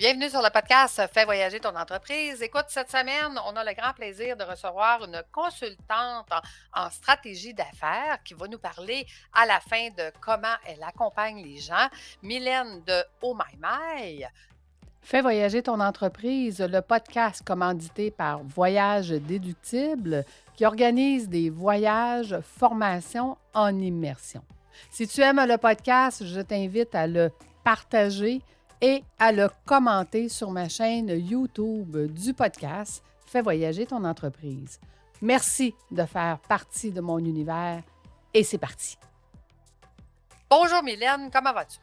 Bienvenue sur le podcast Fais voyager ton entreprise. Écoute, cette semaine, on a le grand plaisir de recevoir une consultante en stratégie d'affaires qui va nous parler à la fin de comment elle accompagne les gens. Mylène de Oh My My. Fais voyager ton entreprise, le podcast commandité par Voyage Déductible qui organise des voyages, formations en immersion. Si tu aimes le podcast, je t'invite à le partager et à le commenter sur ma chaîne YouTube du podcast Fais voyager ton entreprise. Merci de faire partie de mon univers et c'est parti. Bonjour Mylène, comment vas-tu?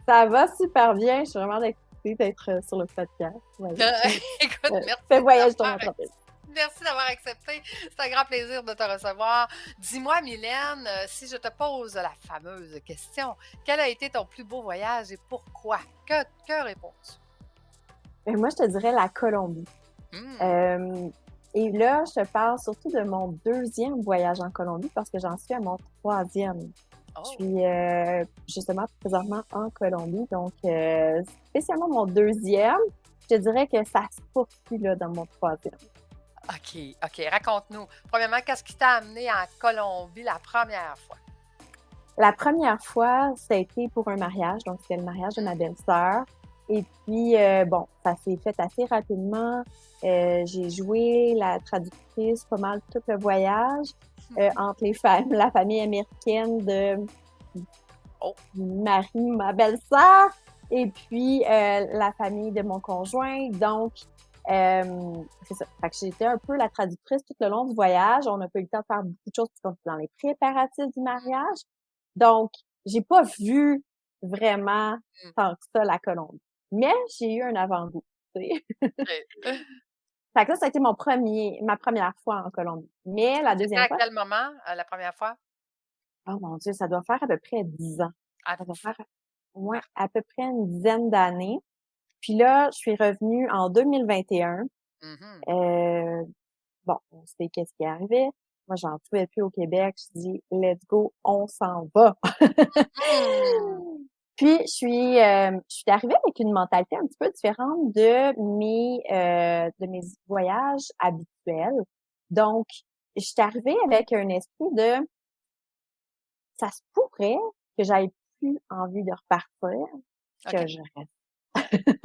Ça va super bien. Je suis vraiment excitée d'être sur le podcast. Voilà. Écoute, merci Fais voyager ton d'avoir entreprise. Merci d'avoir accepté. C'est un grand plaisir de te recevoir. Dis-moi, Mylène, si je te pose la fameuse question, quel a été ton plus beau voyage et pourquoi? Que réponds-tu? Mais moi, je te dirais la Colombie. Hmm. Et là, je te parle surtout de mon deuxième voyage en Colombie parce que j'en suis à mon troisième. Je Oh, suis justement présentement en Colombie. Donc, spécialement mon deuxième, je te dirais que ça se poursuit là, dans mon troisième. OK. Raconte-nous. Premièrement, qu'est-ce qui t'a amené en Colombie la première fois? La première fois, ça a été pour un mariage, donc c'était le mariage de ma belle-sœur. Et puis, bon, ça s'est fait assez rapidement. J'ai joué la traductrice pas mal tout le voyage entre la famille américaine de Oh, Marie, ma belle-sœur, et puis la famille de mon conjoint. Donc, c'est ça. Fait que j'étais un peu la traductrice tout le long du voyage. On n'a pas eu le temps de faire beaucoup de choses parce qu'on était dans les préparatifs du mariage. Donc, j'ai pas vu vraiment hmm, tant que ça la Colombie. Mais j'ai eu un avant-goût, tu sais. OK. Fait que là, ça a été ma première fois en Colombie. Mais la C'était deuxième à fois, quel moment, la première fois? oh mon Dieu, ça doit faire à peu près 10 ans. À Ça doit 10 ans. faire, ouais, à peu près une dizaine d'années. Puis là, je suis revenue en 2021. Mhm. Euh, bon, on sait qu'est-ce qui est arrivé. Moi, j'en pouvais plus au Québec. Je dis, let's go, on s'en va. Hmm. Puis, je suis arrivée avec une mentalité un petit peu différente de mes voyages habituels. Donc, je suis arrivée avec un esprit de, ça se pourrait que j'aille plus envie de repartir, que OK. je reste.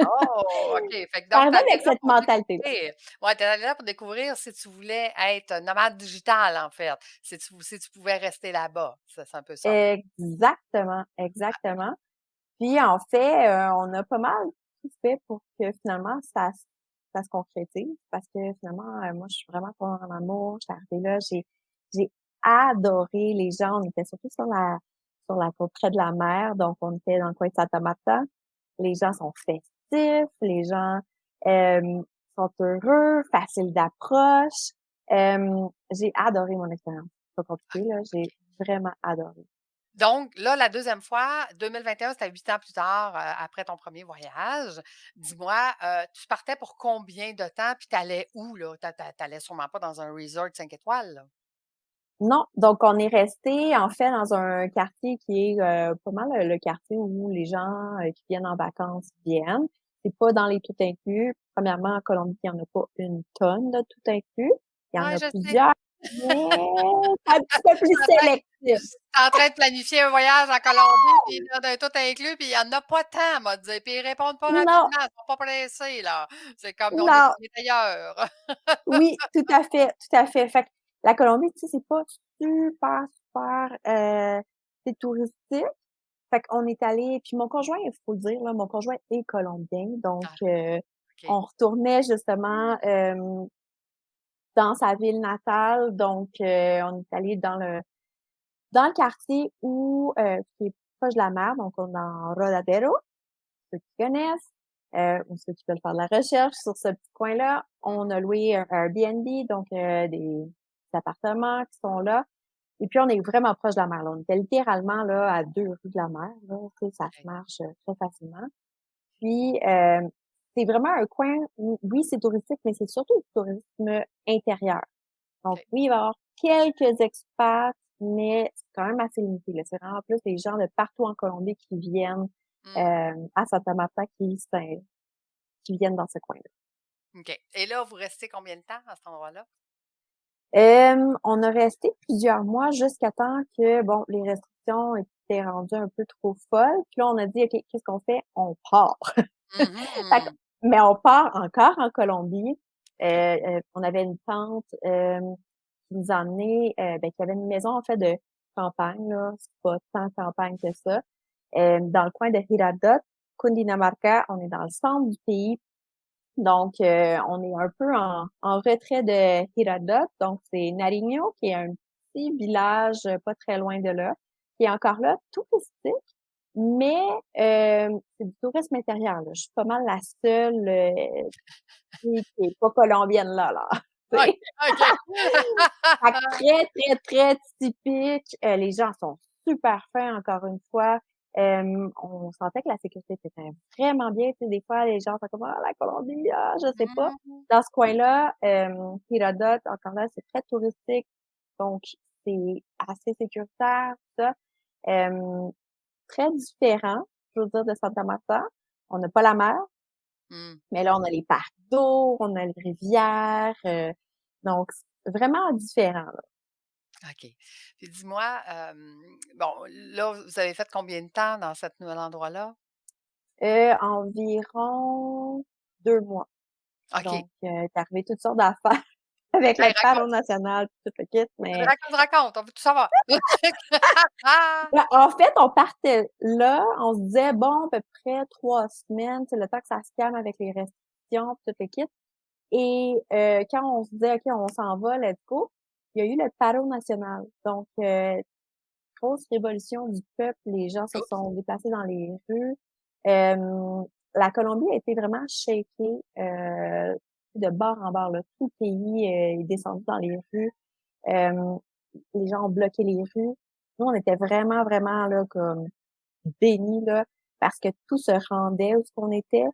Oh, OK. Fait que donc, tu J'arrivais allais avec là cette pour mentalité-là. découvrir. Ouais, tu allée là pour découvrir si tu voulais être nomade digital, en fait. Si tu pouvais rester là-bas. C'est un peu ça. Exactement, exactement. Puis en fait, on a pas mal tout fait pour que finalement ça se concrétise parce que finalement, moi je suis vraiment pas en amour. Je suis arrivée là, j'ai adoré les gens. On était surtout sur la côte près de la mer, donc on était dans le coin de Santa Marta. Les gens sont festifs, les gens sont heureux, faciles d'approche. J'ai adoré mon expérience. C'est pas compliqué là, j'ai vraiment adoré. Donc, là, la deuxième fois, 2021, c'était 8 ans plus tard, après ton premier voyage. Dis-moi, tu partais pour combien de temps? Puis tu allais où, là? Tu allais sûrement pas dans un resort 5 étoiles, là? Non, donc on est resté en fait dans un quartier qui est pas mal le quartier où les gens qui viennent en vacances viennent. C'est pas dans les tout inclus. Premièrement, en Colombie, il y en a pas une tonne de tout inclus. Il y en Ouais, a je sais. plusieurs, mais un petit peu plus sélectif. En train de planifier un voyage en Colombie, puis là, d'un tout inclus, puis il y en a pas tant, m'a dit, puis ils répondent pas Non, rapidement, ils sont pas pressés, là. C'est comme non, on est ailleurs. oui, tout à fait, tout à fait. Fait que la Colombie, tu sais, c'est pas super, super, c'est touristique. Fait qu'on est allé, puis mon conjoint, il faut le dire, là, mon conjoint est colombien, donc Ah, OK. on retournait justement dans sa ville natale, donc on est allé dans le quartier qui est proche de la mer, donc on est dans Rodadero, ceux qui connaissent, ou ceux qui veulent faire de la recherche sur ce petit coin-là. On a loué un Airbnb, donc des appartements qui sont là. Et puis, on est vraiment proche de la mer, là. On était littéralement, là, à 2 rues de la mer, là. Tu sais, ça se OK. marche très facilement. Puis, c'est vraiment un coin où, oui, c'est touristique, mais c'est surtout du tourisme intérieur. Donc, OK. oui, il va y avoir quelques expats, mais c'est quand même assez limité, là. C'est vraiment plus des gens de partout en Colombie qui viennent, Mmh. à Santa Marta qui s'installent. qui viennent dans ce coin-là. OK. Et là, vous restez combien de temps à cet endroit-là? On a resté plusieurs mois jusqu'à temps que, bon, les restrictions étaient rendues un peu trop folles. Puis là, on a dit, OK, qu'est-ce qu'on fait? On part. Fait que- Mhm. mais on part encore en Colombie. OK. On avait une tante qui nous a emmenés, qui avait une maison en fait de campagne, là. C'est pas tant campagne que ça. Dans le coin de Hirardot, Cundinamarca, on est dans le centre du pays. Donc, on est un peu en retrait de Hirardot. Donc, c'est Nariño, qui est un petit village pas très loin de là, qui est encore là, tout touristique, mais c'est du tourisme intérieur, là. Je suis pas mal la seule qui est pas colombienne là. Tu OK. sais. OK. Fait que très, très, très typique. Les gens sont super fins, encore une fois. On sentait que la sécurité était vraiment bien. Tu sais, des fois, les gens sont comme, ah, la Colombie, ah, je sais pas. Mhm. Dans ce coin-là, Hiradot, encore là, c'est très touristique. Donc, c'est assez sécuritaire, tout ça. Euh, Très différent, je veux dire, de Santa Marta. On n'a pas la mer, Mm. mais là, on a les parcs d'eau, on a les rivières. Donc, c'est vraiment différent, là. OK. Puis dis-moi, bon, là, vous avez fait combien de temps dans cet nouvel endroit-là? Environ 2 mois. OK. Donc, c'est arrivé toutes sortes d'affaires avec Ben, le paro national puis tout le kit, mais raconte, on veut tout savoir. Ah! ben, en fait, on partait là, on se disait, bon, à peu près 3 semaines, c'est le temps que ça se calme avec les restrictions puis tout le kit. Et quand on se disait, OK, on s'en va, let's go, il y a eu le paro national. Donc, grosse révolution du peuple, les gens se Oups! sont déplacés dans les rues. La Colombie a été vraiment shakée de bord en bord. Là. Tout le pays est descendu dans les rues. Euh, les gens ont bloqué les rues. Nous, on était vraiment, vraiment là comme bénis là, parce que tout se rendait où ce qu'on était.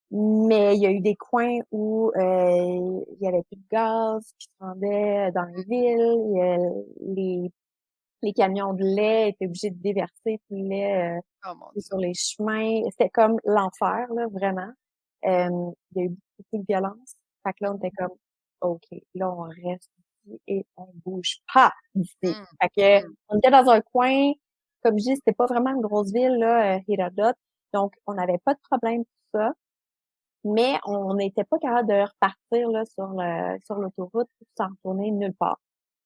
Mais il y a eu des coins où il y avait plus de gaz qui se rendait dans les villes. Les camions de lait étaient obligés de déverser tout le lait Oh mon Dieu. sur les chemins. C'était comme l'enfer, là, vraiment. Il y a eu beaucoup de violence. Fait que là, on était comme, OK, là, on reste ici et on bouge pas d'ici. Mmh. Fait que, Mmh. on était dans un coin, comme je dis, c'était pas vraiment une grosse ville, là, Hirardot. Donc, on n'avait pas de problème pour ça. Mais on n'était pas capable de repartir, là, sur l'autoroute sans retourner nulle part.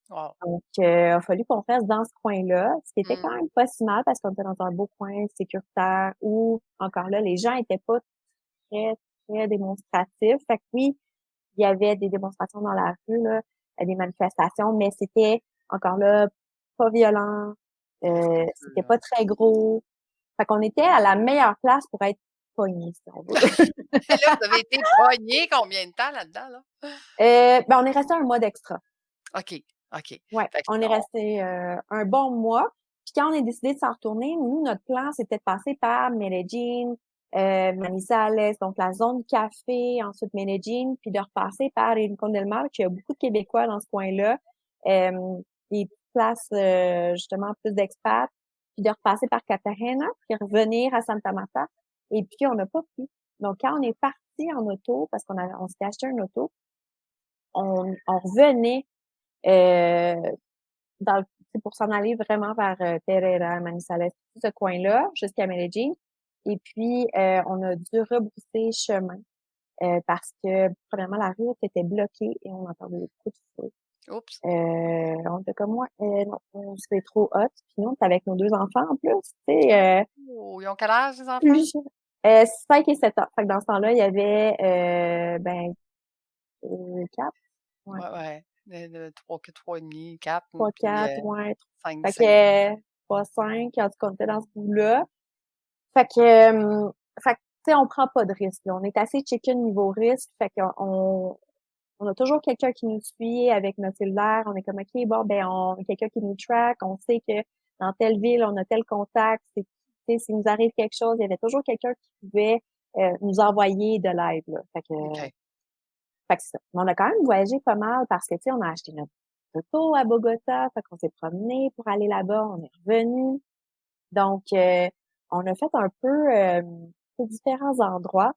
Wow. Donc, a fallu qu'on reste dans ce coin-là, ce qui était quand Mmh. même pas si mal parce qu'on était dans un beau coin sécuritaire où, encore là, les gens étaient pas très, très démonstratifs. Fait que oui, il y avait des démonstrations dans la rue, là, des manifestations, mais c'était, encore là, pas violent, c'était pas très gros. Fait qu'on était à la meilleure place pour être pognés, si on veut. Et là, vous avez été pognés combien de temps là-dedans, là? Ben, on est resté un mois d'extra. OK. OK. Ouais, Fait que on est on resté un bon mois. Puis quand on a décidé de s'en retourner, nous, notre plan, c'était de passer par Medellín, Manizales, donc la zone café, ensuite Medellín, puis de repasser par Rincón del Mar, qu'il y a beaucoup de Québécois dans ce coin-là, des places justement plus d'expats, puis de repasser par Cartagena, puis revenir à Santa Marta. Et puis on n'a pas pu. Donc quand on est parti en auto, parce on s'était acheté un auto, on revenait euh, c'est pour s'en aller vraiment vers Pereira, Manizales, tout ce coin-là, jusqu'à Medellín. Et puis, on a dû rebrousser chemin parce que, premièrement, la route était bloquée et on entendait des coups de feu. oups. On était comme, moi, non, c'était trop hot. Puis nous, on était avec nos 2 enfants en plus, tu sais, Oh, ils ont quel âge, les enfants? plus 5 et 7 ans. Fait que dans ce temps-là, il y avait, 4, ouais, Ouais, ouais. De 3 et demi, 4, 3, puis 4, ouais. 5, Fait 5. que, 3, 5, en tout cas, on était dans ce bout-là. Fait que, fait que, tu sais, on prend pas de risque, là. On est assez chicken niveau risque. Fait on a toujours quelqu'un qui nous suit avec notre cellulaire. On est comme, OK, bon, ben, on a quelqu'un qui nous track. On sait que dans telle ville, on a tel contact. Tu sais, s'il nous arrive quelque chose, il y avait toujours quelqu'un qui pouvait nous envoyer de l'aide, là. OK. Fait que c'est ça. Mais on a quand même voyagé pas mal parce que, tu sais, on a acheté notre auto à Bogota. Fait qu'on s'est promené pour aller là-bas. On est revenu. Donc, on a fait un peu différents endroits.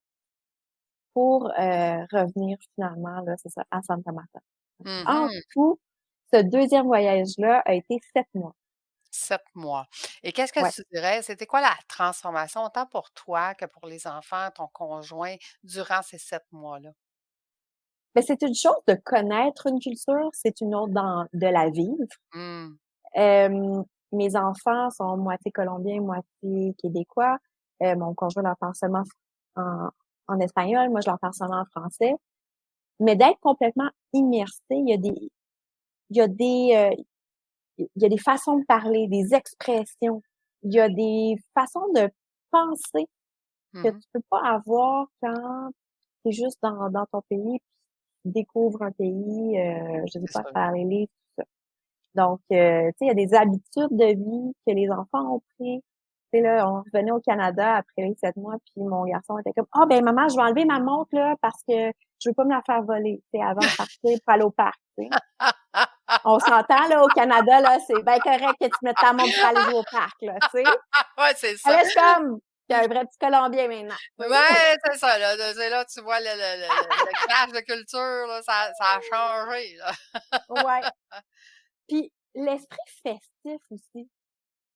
pour revenir finalement, là, c'est ça, à Santa Marta. En Mhm. tout, ce deuxième voyage-là a été 7 mois. 7 mois. Et qu'est-ce que Ouais. tu dirais, c'était quoi la transformation, autant pour toi que pour les enfants, ton conjoint, durant ces 7 mois-là? Mais c'est une chose de connaître une culture, c'est une autre de la vivre. Mmh. Mes enfants sont moitié colombiens, moitié québécois. Mon conjoint leur parle seulement en, en espagnol, moi je leur parle seulement en français. Mais d'être complètement immersé, il y a des, il y a des façons de parler, des expressions, il y a des façons de penser que Mmh. tu peux pas avoir quand tu es juste dans ton pays, puis tu découvres un pays, je sais C'est pas, sûr. par les livres, tout ça. Donc, tu sais, il y a des habitudes de vie que les enfants ont pris. Tu sais, là, on revenait au Canada après les 7 mois, puis mon garçon était comme, ah, ben, maman, je vais enlever ma montre, là, parce que je veux pas me la faire voler, tu sais, avant de partir pour aller au parc, tu sais. On s'entend, là, au Canada, là, c'est bien correct que tu mettes ta montre pour aller jouer au parc, là, tu sais. Ouais, c'est Ah, ça. là, je suis comme, t'es un vrai petit Colombien maintenant, tu sais. Ouais, c'est ça, là, c'est là, tu vois le clash de culture, là, ça a changé, là. Ouais. Puis l'esprit festif aussi.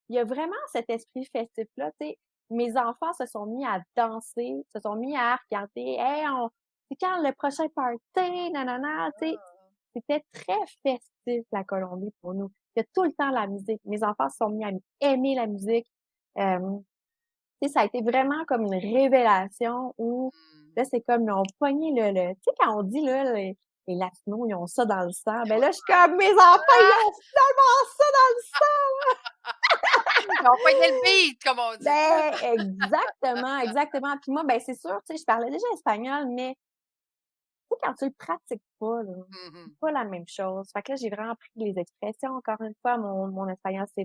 Il y a vraiment cet esprit festif-là, tu sais. Mes enfants se sont mis à danser, se sont mis à regarder, hey, c'est quand le prochain party, nanana, tu sais. C'était très festif, la Colombie, pour nous. Il y a tout le temps la musique. Mes enfants se sont mis à aimer la musique. Euh, tu sais, ça a été vraiment comme une révélation où, Mmh. là, c'est comme, ils ont pogné tu sais, quand on dit, là, les Latinos, ils ont ça dans le sang. Ben Ouais. là, je suis comme, mes enfants, ils ont finalement ça dans le sang! Ils ont pogné le beat, comme on dit. Ben, exactement, exactement. Puis moi, ben, c'est sûr, tu sais, je parlais déjà espagnol, mais tu sais, quand tu le pratiques pas, là, c'est Mmh. pas la même chose. Fait que là, j'ai vraiment appris les expressions. Encore une fois, mon espagnol, ça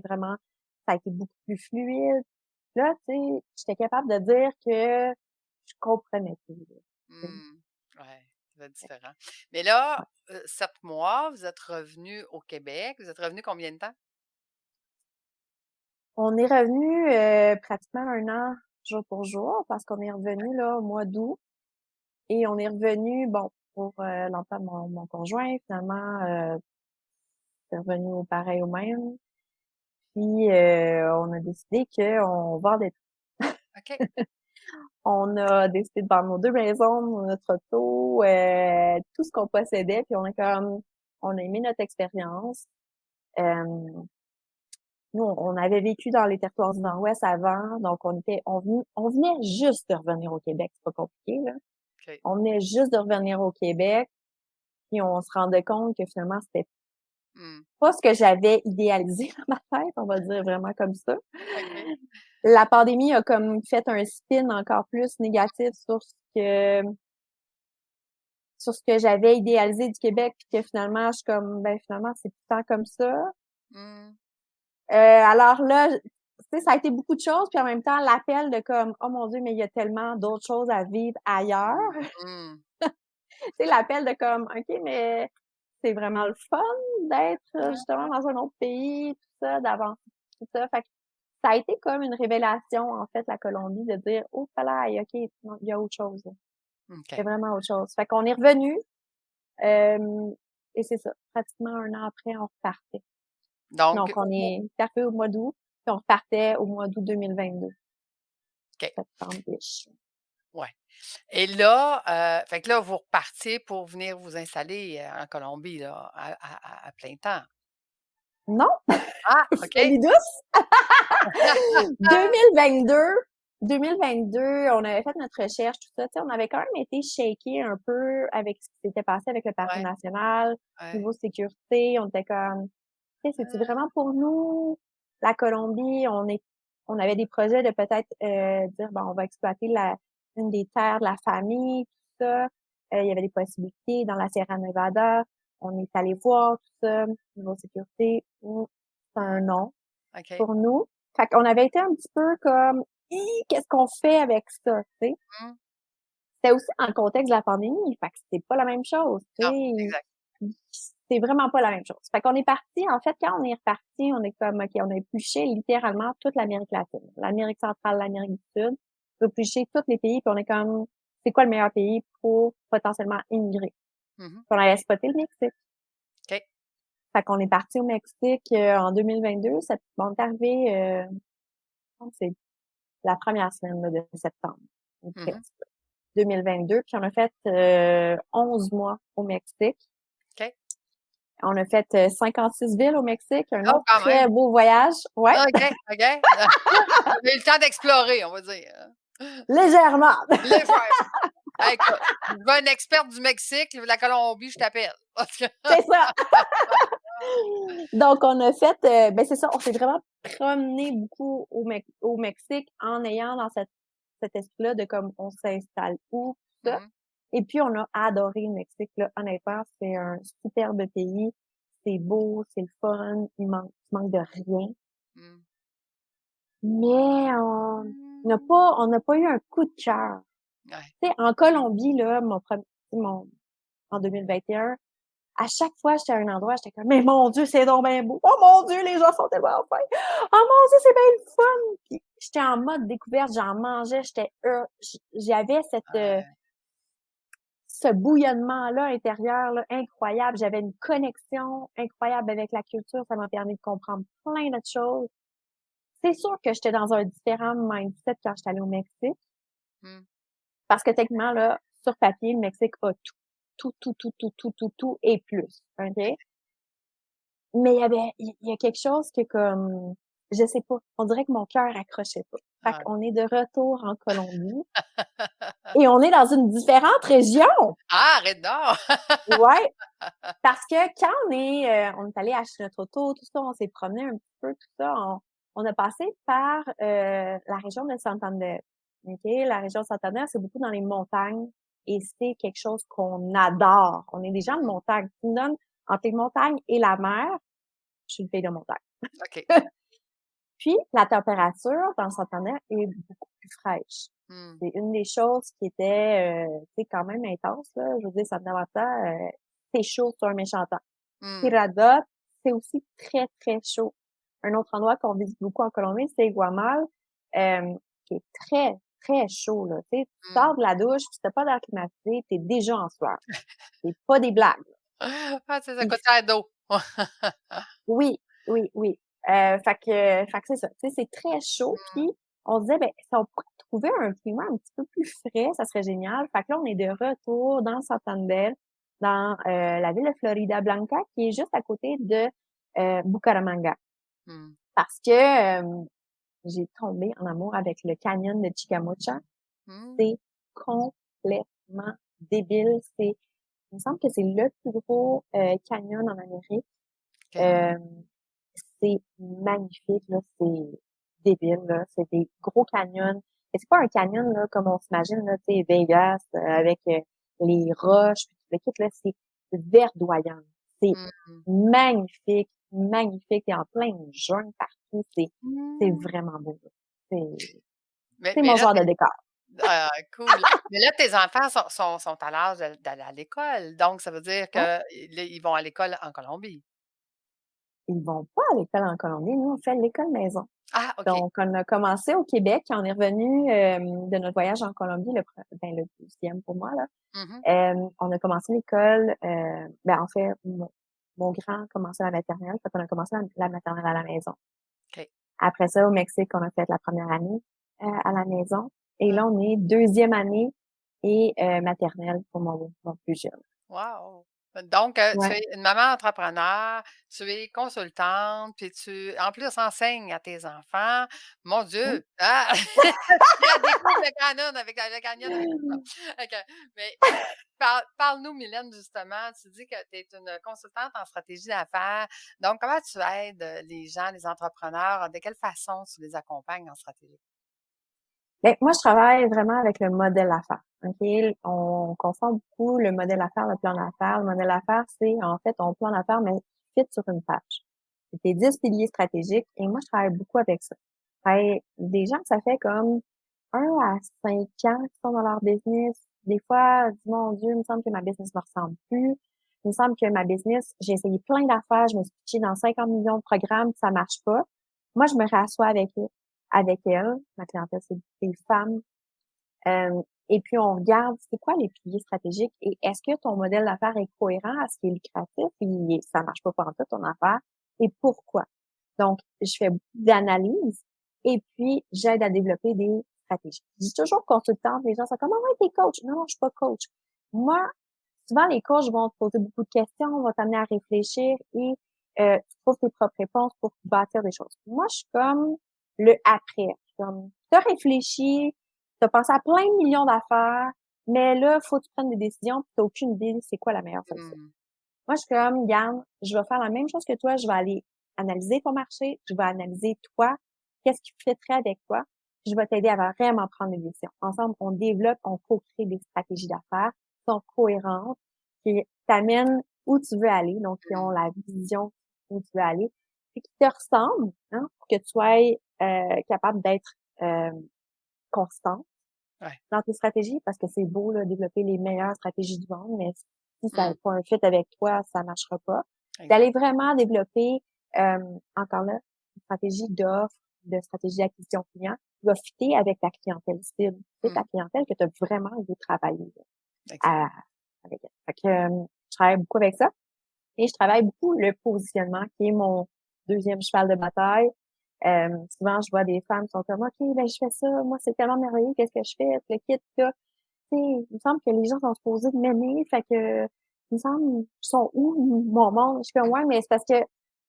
a été beaucoup plus fluide. Là, tu sais, j'étais capable de dire que je comprenais tout, là, tu sais. Mmh. Ouais, ça va être différent. Mais là, 7 mois, vous êtes revenus au Québec. Vous êtes revenus combien de temps? On est revenu pratiquement 1 an jour pour jour parce qu'on est revenu là au mois d'août et on est revenu, bon, pour l'emploi de mon conjoint, finalement, c'est revenu au pareil au même. Puis on a décidé qu'on vendait OK. On a décidé de vendre nos 2 maisons, notre auto, tout ce qu'on possédait, puis on a aimé notre expérience. Nous, on avait vécu dans les territoires du Nord-Ouest avant, donc on venait juste de revenir au Québec, c'est pas compliqué, là. OK. On venait juste de revenir au Québec, puis on se rendait compte que finalement, c'était Mmh. pas ce que j'avais idéalisé dans ma tête, on va dire vraiment comme ça. OK. La pandémie a comme fait un spin encore plus négatif sur ce que j'avais idéalisé du Québec, puis que finalement, je suis comme, ben finalement, c'est tout le temps comme ça. Mmh. Alors là, tu sais, ça a été beaucoup de choses, puis en même temps, l'appel de comme, oh mon Dieu, mais il y a tellement d'autres choses à vivre ailleurs. Mmh. Tu sais, l'appel de comme, OK, mais c'est vraiment le fun d'être justement dans un autre pays, tout ça, d'avancer, tout ça. Fait que ça a été comme une révélation, en fait, la Colombie, de dire, oh, là, OK, non, il y a autre chose, là. Il y a OK. vraiment autre chose. Fait qu'on est revenu, et c'est ça, pratiquement 1 an après, on repartait. Donc, Donc, on est arrivé au mois d'août, puis on repartait au mois d'août 2022, OK. septembre-ish. Ouais. Et là, fait que là, vous repartiez pour venir vous installer, en Colombie, là, à plein temps? Non, Ah, OK. folie douce! 2022, 2022, on avait fait notre recherche, tout ça. Tu sais, on avait quand même été shaké un peu avec ce qui s'était passé avec le parc Ouais, national, ouais. niveau sécurité. On était comme, tu sais, c'est-tu vraiment pour nous? La Colombie, on avait des projets de peut-être dire, bon, on va exploiter une des terres de la famille, tout ça. Il y avait des possibilités dans la Sierra Nevada. On est allé voir tout ça, niveau sécurité. C'est un non OK. pour nous. Fait qu'on avait été un petit peu comme, qu'est-ce qu'on fait avec ça, tu sais? Mmh. C'était aussi dans le contexte de la pandémie, fait que c'était pas la même chose, tu Non, sais? exact. C'est vraiment pas la même chose. Fait qu'on est parti, en fait, quand on est reparti, on est comme, OK, on a épluché littéralement toute l'Amérique latine, l'Amérique centrale, l'Amérique du Sud. On a épluché tous les pays, puis on est comme, c'est quoi le meilleur pays pour potentiellement immigrer. Mhm. On avait spoté le Mexique. OK. Fait qu'on est parti au Mexique en 2022. On est arrivé, je pense que c'est la première semaine là, de septembre. ou Mhm. presque. 2022. Puis on a fait 11 mois au Mexique. OK. On a fait 56 villes au Mexique. Un Oh, autre quand très même. beau voyage. Ouais, OK, OK. Vous avez eu le temps d'explorer, on va dire. légèrement. Les faire. Hey, écoute, je veux un expert du Mexique, la Colombie, je t'appelle. Parce que- C'est ça. Donc, on a fait, ben c'est ça, on s'est vraiment promené beaucoup au Mexique en ayant dans cet esprit-là de comme on s'installe où, tout ça. Mhm. Et puis, on a adoré le Mexique, là. Honnêtement, c'est un superbe pays. C'est beau, c'est le fun. Il manque de rien. Mhm. Mais on n'a pas eu un coup de cœur. Ouais. Tu sais, en Colombie, là, en 2021, à chaque fois que j'étais à un endroit, j'étais comme, mais mon Dieu, c'est donc bien beau. Oh mon Dieu, les gens sont tellement fins. Oh mon Dieu, c'est bien le fun. Puis j'étais en mode découverte, j'en mangeais, j'avais Ouais. ce bouillonnement-là intérieur, là, incroyable. J'avais une connexion incroyable avec la culture. Ça m'a permis de comprendre plein d'autres choses. C'est sûr que j'étais dans un différent mindset quand j'étais allée au Mexique. Mhm. Parce que techniquement, là, sur papier, le Mexique a tout. Tout et plus. OK? Mais il y a quelque chose que comme, je sais pas, on dirait que mon cœur accrochait pas. Fait Ouais. qu'on est de retour en Colombie et on est dans une différente région. Ah, arrête donc! Ouais. Parce que quand on est allé acheter notre auto, tout ça, on s'est promené un petit peu, tout ça, on a passé par, la région de Santander. OK? La région de Santander, c'est beaucoup dans les montagnes et c'est quelque chose qu'on adore. On est des gens de montagne. Tu me donnes entre les montagnes et la mer, je suis une fille de montagne. OK. Puis, la température dans le Santander est beaucoup plus fraîche. Mhm. C'est une des choses qui était, tu sais, quand même intense, là. Je veux dire, Santa Marta, c'est chaud sur un méchant temps. Mhm. Tirada, c'est aussi très, très chaud. Un autre endroit qu'on visite beaucoup en Colombie, c'est Guamal, qui est très, très chaud, là. Tu sais, tu Mhm. sors de la douche, puis t'as pas d'air climatisé, t'es déjà en sueur. C'est pas des blagues. Ah, tu sais, ça Puis coûte cher d'eau. oui, oui, oui. Fait que c'est ça. Tu sais, c'est très chaud. Puis on se disait, ben, si on pourrait trouver un climat un petit peu plus frais, ça serait génial. Fait que là, on est de retour dans Santander, dans la ville de Florida Blanca, qui est juste à côté de Bucaramanga. Mhm. Parce que j'ai tombé en amour avec le canyon de Chicamocha. Mhm. C'est complètement débile. Il me semble que c'est le plus gros canyon en Amérique. OK. Euh, c'est magnifique, là, c'est débile, là. C'est des gros canyons. Et c'est pas un canyon, là, comme on s'imagine, là, tu sais, Vegas, avec les roches, puis le kit, là, c'est verdoyant. C'est Mhm. magnifique, magnifique. Et en plein de jungle partout. C'est Mhm. vraiment beau, là. C'est, Mais, c'est mais mon là, genre de décor. ah, cool. Mais là, tes enfants sont à l'âge d'aller à l'école. Donc, ça veut dire Ouais. qu'ils vont à l'école en Colombie. Ils vont pas à l'école en Colombie. Nous, on fait l'école maison. Ah, OK. Donc, on a commencé au Québec, on est revenu de notre voyage en Colombie, le deuxième pour moi, là. Mhm. On a commencé l'école, ben en fait, mon grand a commencé la maternelle, fait qu'on a commencé la maternelle à la maison. OK. Après ça, au Mexique, on a fait la première année à la maison. Et Ah, là, on est deuxième année et maternelle pour mon plus jeune. wow! Donc, tu Ouais. es une maman entrepreneur, tu es consultante, puis en plus, enseignes à tes enfants. Mon Oui. Dieu! Ah! Elle découvre le canon le canyon avec tout ça. OK. Mais parle-nous, Mylène, justement. Tu dis que tu es une consultante en stratégie d'affaires. Donc, comment tu aides les gens, les entrepreneurs? De quelle façon tu les accompagnes en stratégie? Ben, moi, je travaille vraiment avec le modèle d'affaires. OK? On confond beaucoup le modèle d'affaires, le plan d'affaires. Le modèle d'affaires, c'est en fait ton plan d'affaires, mais fit sur une page. C'est tes 10 piliers stratégiques et moi, je travaille beaucoup avec ça. Des gens, ça fait comme 1 à 5 ans qui sont dans leur business. Des fois, dis mon Dieu, il me semble que ma business me ressemble plus. Il me semble que ma business, j'ai essayé plein d'affaires, je me suis pitchée dans 50 millions de programmes, ça marche pas. Moi, je me rassois avec elles. Ma clientèle, c'est des femmes Et puis, on regarde c'est quoi les piliers stratégiques et est-ce que ton modèle d'affaires est cohérent à ce qui est lucratif et ça marche pas pantoute ton affaire et pourquoi? Donc, je fais beaucoup d'analyse et puis j'aide à développer des stratégies. Je dis toujours consultante, les gens sont comme, ah ouais, t'es coach. Non, je suis pas coach. Moi, souvent, les coachs vont te poser beaucoup de questions, vont t'amener à réfléchir et tu trouves tes propres réponses pour bâtir des choses. Moi, je suis comme le après. Je suis comme, t'as réfléchi, t'as pensé à plein de millions d'affaires, mais là, faut que tu prennes des décisions, puis t'as aucune idée c'est quoi la meilleure solution. Mmh. Moi, je suis comme, regarde, je vais faire la même chose que toi, je vais aller analyser ton marché, je vais analyser toi, qu'est-ce qui fitterait avec toi, puis je vais t'aider à vraiment prendre des décisions. Ensemble, on développe, on co-crée des stratégies d'affaires qui sont cohérentes, qui t'amènent où tu veux aller, donc qui ont la vision où tu veux aller, puis qui te ressemblent, hein, pour que tu sois capable d'être constant Ouais. dans tes stratégies, parce que c'est beau là, développer les meilleures stratégies du monde, mais si ça Mmh. n'a pas un fit avec toi, ça marchera pas. Exact. D'aller vraiment développer, encore là, une stratégie d'offre, de stratégie d'acquisition client, qui va fitter avec ta clientèle cible. C'est ta Mmh. clientèle que tu as vraiment envie de travailler là, Exact. avec elle. Fait que, je travaille beaucoup avec ça. Et je travaille beaucoup le positionnement, qui est mon deuxième cheval de bataille. Souvent, je vois des femmes qui sont comme, OK, ben, je fais ça, moi, c'est tellement merveilleux, qu'est-ce que je fais? Le kit, là. Tu sais, il me semble que les gens sont supposés de m'aimer, fait que, il me semble, ils sont où, mon monde? Je fais, ouais, mais c'est parce que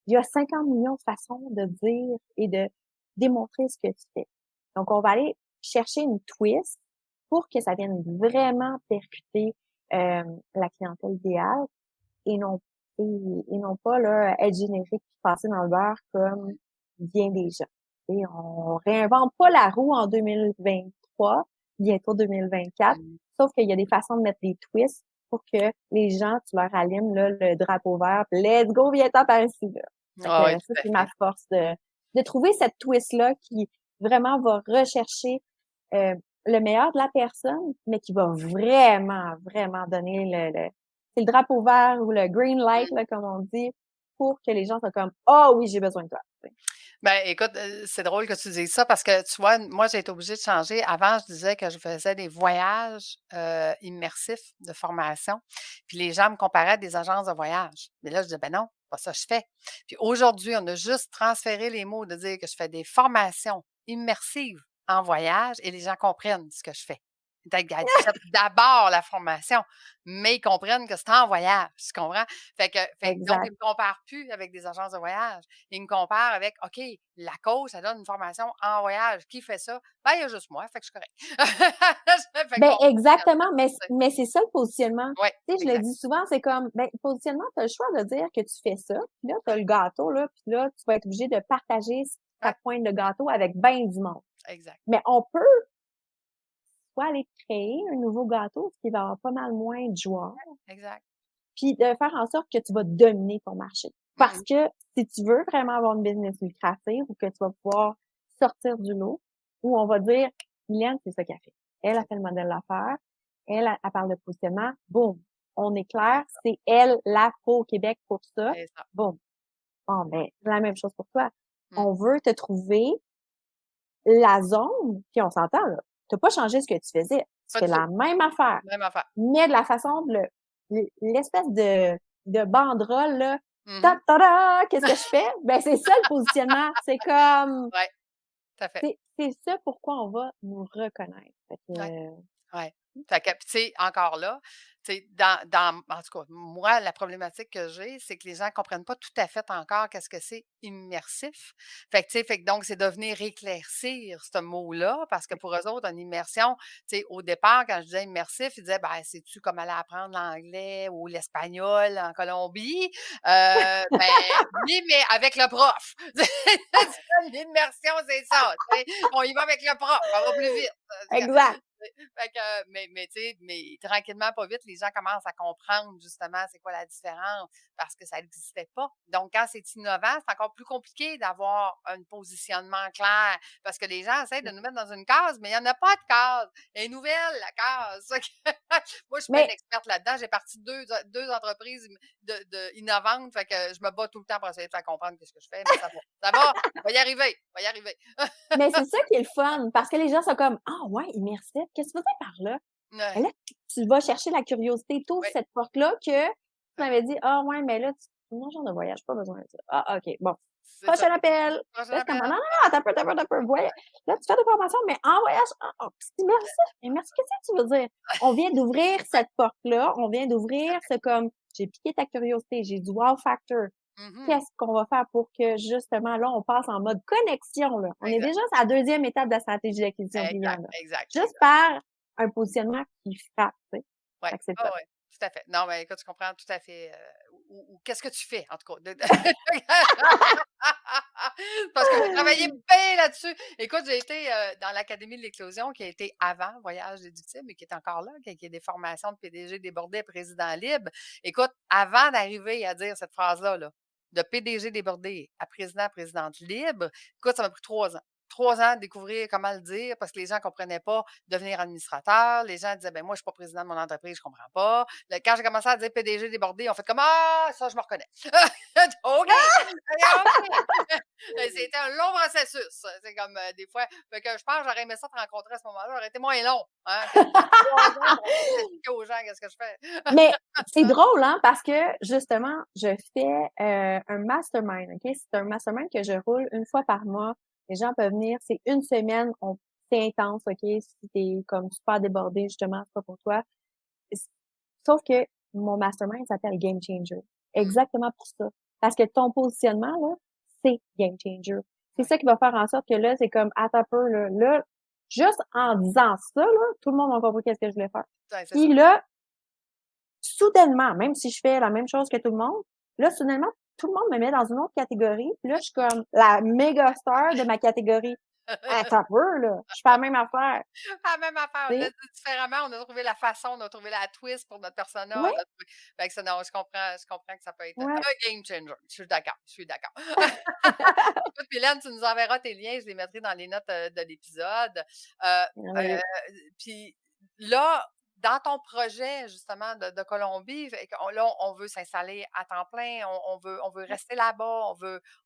il y a 50 millions de façons de dire et de démontrer ce que tu fais. Donc, on va aller chercher une twist pour que ça vienne vraiment percuter, la clientèle idéale et non et non pas là être générique puis passer dans le beurre comme bien des gens. Et on réinvente pas la roue en 2023, bientôt 2024, Mmh. sauf qu'il y a des façons de mettre des twists pour que les gens, tu leur allumes là, le drapeau vert, puis let's go, viens-t'en par ici là. Fait Ah oui, que ça, tout à c'est ma fait. force de trouver cette twist-là qui vraiment va rechercher le meilleur de la personne, mais qui va vraiment, vraiment donner c'est le drapeau vert ou le green light, Mmh. là, comme on dit, pour que les gens soient comme, oh oui, j'ai besoin de toi. Tu sais. Ben, écoute, c'est drôle que tu dises ça parce que, tu vois, moi, j'ai été obligée de changer. Avant, je disais que je faisais des voyages immersifs de formation, puis les gens me comparaient à des agences de voyage. Mais là, je disais, ben non, pas ça que je fais. Puis aujourd'hui, on a juste transféré les mots de dire que je fais des formations immersives en voyage et les gens comprennent ce que je fais. Peut-être qu'ils achètent d'abord la formation, mais ils comprennent que c'est en voyage, tu comprends? Donc, ils Exact. ne me comparent plus avec des agences de voyage. Ils me comparent avec, OK, la cause, ça donne une formation en voyage. Qui fait ça? Ben, il y a juste moi, fait que je suis correct. Fait Ben, qu'on fonctionne. exactement, mais c'est ça le positionnement. Oui, Tu sais, je le exact. dis souvent, c'est comme, ben, positionnement, tu as le choix de dire que tu fais ça, puis là, tu as le gâteau, là, puis là, tu vas être obligé de partager ta Ouais, pointe de gâteau avec ben du monde. exact. Mais on peut soit aller créer un nouveau gâteau, ce qui va avoir pas mal moins de joueurs, Exact. puis de faire en sorte que tu vas dominer ton marché. Parce Mhm. que si tu veux vraiment avoir une business lucrative ou que tu vas pouvoir sortir du lot, où on va dire, Mylène, c'est ça qu'elle fait. Elle a C'est fait le modèle d'affaires, elle parle de positionnement, boum, on est clair, c'est elle la pro au Québec pour ça, c'est ça. boum. Bon, ben, c'est la même chose pour toi. Mm. On veut te trouver la zone, puis on s'entend, là. T'as pas changé ce que tu faisais. Tu Pas fais du tout. la même affaire, Même affaire. mais de la façon de l'espèce de banderole, là. Mhm. Ta-ta-da! Qu'est-ce que je fais? Ben, c'est ça le positionnement. C'est comme, Ouais, tout à fait. c'est ça pourquoi on va nous reconnaître. Fait Ouais. que, Ouais. Fait que, puis tu sais, encore là, tu sais, en tout cas, moi, la problématique que j'ai, c'est que les gens ne comprennent pas tout à fait encore qu'est-ce que c'est immersif. Fait que, tu sais, donc, c'est de venir éclaircir ce mot-là, parce que pour eux autres, une immersion, tu sais, au départ, quand je disais immersif, ils disaient, ben, c'est-tu comme aller apprendre l'anglais ou l'espagnol en Colombie? Ben, oui, mais avec le prof. L'immersion, c'est ça. Tu sais. On y va avec le prof, ça va plus vite. exact. Fait que, tu sais, mais tranquillement, pas vite, les gens commencent à comprendre justement c'est quoi la différence parce que ça n'existait pas. Donc, quand c'est innovant, c'est encore plus compliqué d'avoir un positionnement clair parce que les gens essaient de nous mettre dans une case, mais il n'y en a pas de case. Elle est nouvelle, la case. Fait que moi, je suis pas une Mais, experte là-dedans. J'ai parti de deux entreprises innovantes. Fait que je me bats tout le temps pour essayer de faire comprendre ce que je fais, mais ça va. Ça va, on va y arriver. On va y arriver. mais c'est ça qui est le fun. Parce que les gens sont comme, ah ouais, immersif, qu'est-ce que tu veux dire par là? Mais Ouais, là, tu vas chercher la curiosité, tu oui, cette porte-là que tu ouais, m'avais dit: «Ah ouais, mais là, mon genre de voyage, pas besoin de ça». «Ah, OK, bon. c'est ça. Prochain appel». Prochain Là, c'est comme: «Non, appel. non, non, attends un peu. Voya là, tu fais des formations, mais en voyage, puis tu dis: «Merci, mais merci, qu'est-ce que tu veux dire?» On vient d'ouvrir cette porte-là, on vient Tout à d'ouvrir fait. ce comme j'ai piqué ta curiosité, j'ai du wow factor. Mhm. Qu'est-ce qu'on va faire pour que justement, là, on passe en mode connexion, là? On est Exact, déjà à la 2e étape de la stratégie d'acquisition client, exact, là. exact, Juste exact. par un positionnement qui frappe, tu sais? Ouais. Fait que c'est le Ah fun. ouais, tout à fait. Non, mais écoute, je comprends tout à fait, ou qu'est-ce que tu fais, en tout cas, parce que vous travaillez bien là-dessus. Écoute, j'ai été, dans l'Académie de l'éclosion qui a été avant Voyage déductible, mais qui est encore là, qui est des formations de PDG débordé, président libre. Écoute, avant d'arriver à dire cette phrase-là, là, de PDG débordé à président, présidente libre, écoute, ça m'a pris 3 ans. 3 ans à découvrir comment le dire parce que les gens ne comprenaient pas devenir administrateur. Les gens disaient, ben moi, je ne suis pas président de mon entreprise, je ne comprends pas. Quand j'ai commencé à dire PDG débordé, on fait comme, ah, ça, je me reconnais. OK. OK. C'était un long processus. C'est comme des fois. Fait que je pense que j'aurais aimé ça te rencontrer à ce moment-là. Ça aurait été moins long. Hein, que 3 ans pour essayer d'expliquer aux gens qu'est-ce que je fais. Mais c'est drôle, hein, parce que justement, je fais un mastermind, OK? C'est un mastermind que je roule une fois par mois. Les gens peuvent venir, c'est une semaine, c'est intense, OK? Si t'es comme super débordé, justement, c'est pas pour toi. S- Sauf que mon mastermind s'appelle Game Changer. Mm, Exactement pour ça. Parce que ton positionnement, là, c'est Game Changer. C'est ouais. ça qui va faire en sorte que là, c'est comme, attends un peu, là, juste en disant ça, là, tout le monde a compris qu'est-ce que je voulais faire. Ouais, c'est ça. Puis là, soudainement, même si je fais la même chose que tout le monde, là, soudainement, tout le monde me met dans une autre catégorie. Puis là, je suis comme la méga star de ma catégorie. Attends un peu, là. Je fais la même affaire, La même affaire, on tu l'a sais. dit différemment, on a trouvé la façon, on a trouvé la twist pour notre persona. Ouais, Fait que ça, non, je comprends que ça peut être un ouais. game changer. Je suis d'accord, je suis d'accord. Écoute, Mylène, tu nous enverras tes liens, je les mettrai dans les notes de l'épisode. Euh, Merveilleux. Puis là, dans ton projet, justement, de Colombie, fait qu'on là, on veut s'installer à temps plein, on veut rester là-bas,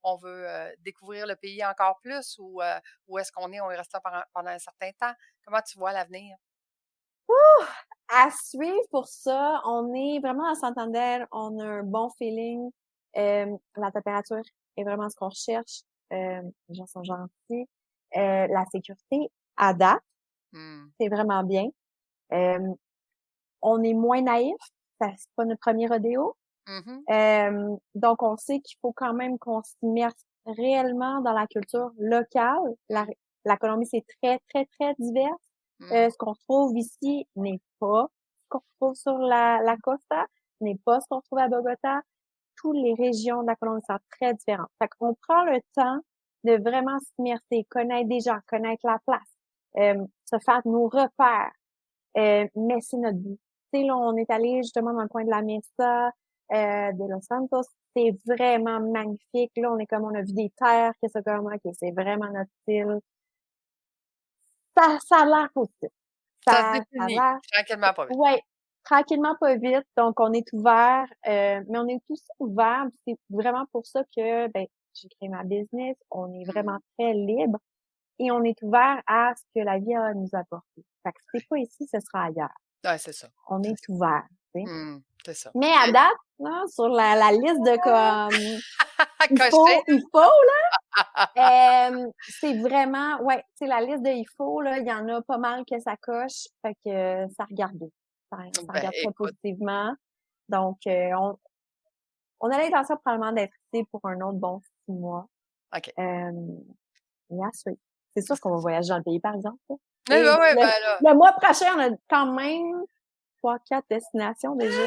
on veut, découvrir le pays encore plus ou où est-ce qu'on est? On est resté là pendant un certain temps? Comment tu vois l'avenir? À suivre pour ça, on est vraiment à Santander, on a un bon feeling. La température est vraiment ce qu'on recherche. Les gens sont gentils. La sécurité, à date, Mmh. c'est vraiment bien. Euh, on est moins naïf, c'est pas notre premier rodéo. Mmh. Donc, on sait qu'il faut quand même qu'on s'immerse réellement dans la culture locale. Mmh. La Colombie, c'est très, très, très divers. Mmh. Ce qu'on trouve ici n'est pas ce qu'on trouve sur la costa, n'est pas ce qu'on trouve à Bogota. Toutes les régions de la Colombie sont très différentes. Fait qu'on prend le temps de vraiment s'immerser, connaître des gens, connaître la place, se faire nos repères. Mais c'est notre but. Tu sais, là, on est allé justement dans le coin de la Mesa, de Los Santos. C'est vraiment magnifique. Là, on est comme, on a vu des terres, que c'est comme, OK, c'est vraiment notre style. Ça a l'air positif. Ça se Ça a définit, l'air, tranquillement pas vite. ouais, tranquillement, pas vite. Donc, on est ouvert, mais on est aussi ouvert. C'est vraiment pour ça que, ben, j'ai créé ma business. On est vraiment Mmh. très libre et on est ouvert à ce que la vie a à nous apporter. Fait que si c'est pas ici, ce sera ailleurs. Ouais, c'est ça, On c'est est ça. ouvert, tu sais. Mmh, c'est ça. Mais à date, là, sur la liste de comme Coché. il faut là, c'est vraiment ouais, tu sais, la liste de il faut, là, il y en a pas mal que ça coche. Fait que ça regarde bien. Ça Ben, regarde très écoute, positivement. Donc, on a l'intention probablement d'être ici pour un autre bon 6 mois. OK. Et à suivre. C'est sûr qu'on va voyager dans le pays, par exemple, là. Oui, Et oui, oui, ben là. le mois prochain, on a quand même 3-4 destinations déjà.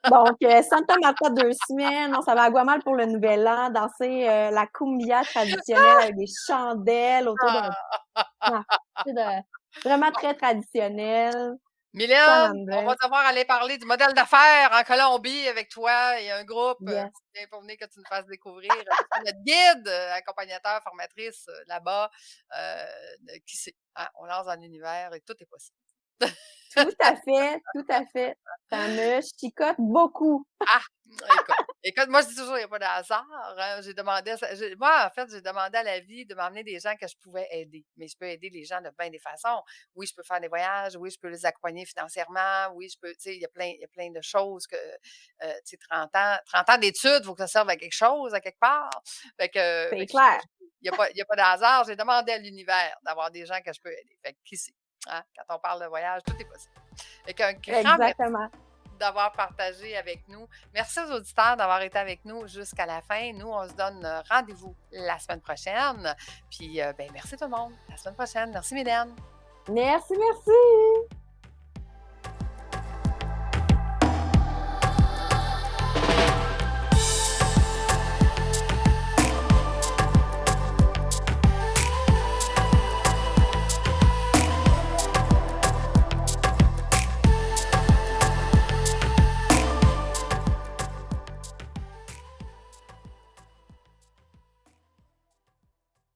Donc, Santa Marta 2 semaines, on s'en va à Guamal pour le Nouvel An, danser la cumbia traditionnelle avec des chandelles autour d'un Ah! marché de vraiment très traditionnel. San Mylène, on Andrés, va devoir aller parler du modèle d'affaires en Colombie avec toi. Il y a un groupe yes. qui vient pour venir que tu nous fasses découvrir. Tu seras notre guide, accompagnateur, formatrice là-bas. Qui sait? Hein? On lance dans l'univers et tout est possible. Tout à fait, tout à fait. Ça me chicote beaucoup. Ah! Écoute, Écoute, moi, je dis toujours, il n'y a pas de hasard, hein. Moi, en fait, j'ai demandé à la vie de m'emmener des gens que je pouvais aider. Mais je peux aider les gens de bien des façons. Oui, je peux faire des voyages. Oui, je peux les accompagner financièrement. Oui, je peux, tu sais, il y a plein de choses que, tu sais, 30 ans d'études, il faut que ça serve à quelque chose, à quelque part. C'est Fait que clair. il y a pas de hasard. J'ai demandé à l'univers d'avoir des gens que je peux aider. Fait que qui sait, hein? Quand on parle de voyage, tout est possible. Fait qu'un grand merci Exactement. d'avoir partagé avec nous. Merci aux auditeurs d'avoir été avec nous jusqu'à la fin. Nous, on se donne rendez-vous la semaine prochaine. Puis, merci tout le monde. La semaine prochaine. Merci, Mylène. Merci, merci.